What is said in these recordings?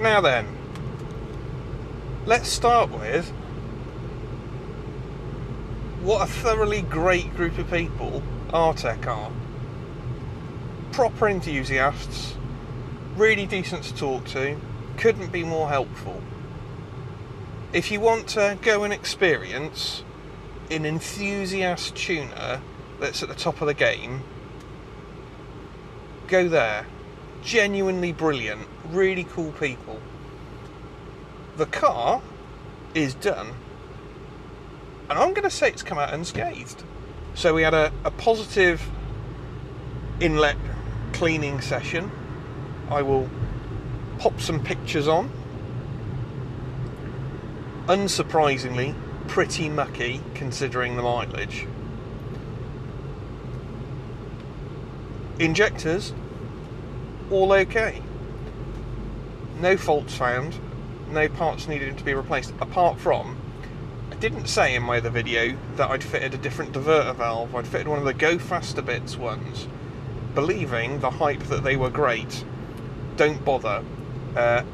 Now then, let's start with what a thoroughly great group of people Artec are. Proper enthusiasts, really decent to talk to, couldn't be more helpful. If you want to go and experience an enthusiast tuner that's at the top of the game, go there. Genuinely brilliant, really cool people. The car is done, and I'm going to say it's come out unscathed. So we had a positive inlet cleaning session. I will pop some pictures on. Unsurprisingly, pretty mucky considering the mileage. Injectors, all okay. No faults found, no parts needed to be replaced, apart from, I didn't say in my other video that I'd fitted a different diverter valve. I'd fitted one of the Go Faster Bits ones, believing the hype that they were great. Don't bother. I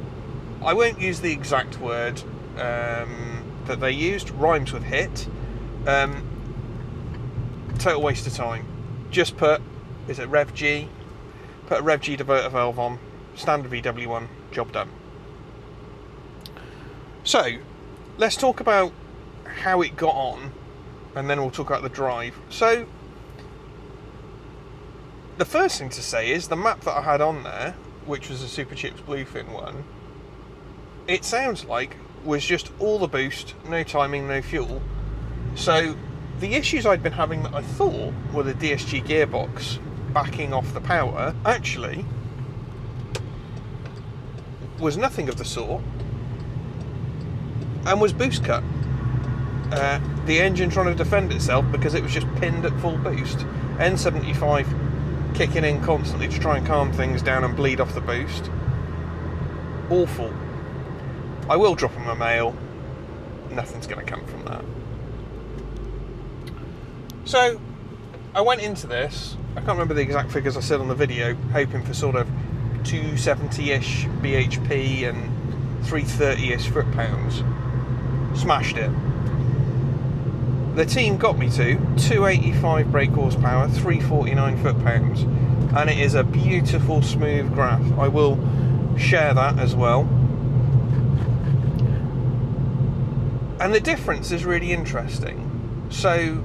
won't use the exact word that they used, rhymes with hit. Total waste of time. Just put, is it Rev G? Put a Rev G diverter valve on, standard VW1, job done. So, let's talk about how it got on, and then we'll talk about the drive. So, the first thing to say is the map that I had on there, which was a Super Chips Bluefin one, it sounds like was just all the boost, no timing, no fuel. So, the issues I'd been having that I thought were the DSG gearbox backing off the power, actually was nothing of the sort, and was boost cut. The engine trying to defend itself because it was just pinned at full boost. N75 kicking in constantly to try and calm things down and bleed off the boost. Awful. I will drop him a mail. Nothing's going to come from that. So, I went into this, I can't remember the exact figures I said on the video, hoping for sort of 270-ish BHP and 330-ish foot-pounds. Smashed it. The team got me to 285 brake horsepower, 349 foot-pounds, and it is a beautiful smooth graph. I will share that as well. And the difference is really interesting. So,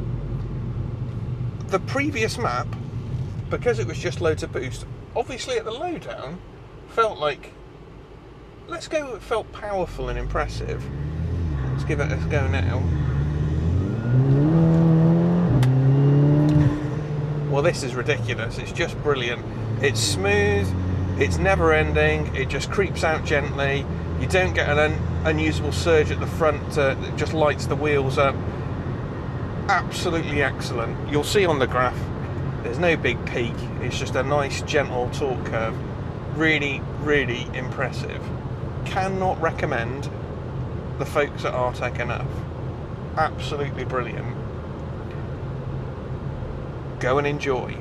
the previous map, because it was just loads of boost, obviously at the lowdown, felt like, let's go, it felt powerful and impressive. Let's give it a go now. Well, this is ridiculous. It's just brilliant. It's smooth, it's never ending, it just creeps out gently. You don't get an unusable surge at the front that just lights the wheels up. Absolutely excellent. You'll see on the graph, there's no big peak. It's just a nice, gentle torque curve. Really, really impressive. Cannot recommend the folks at Artec enough. Absolutely brilliant. Go and enjoy.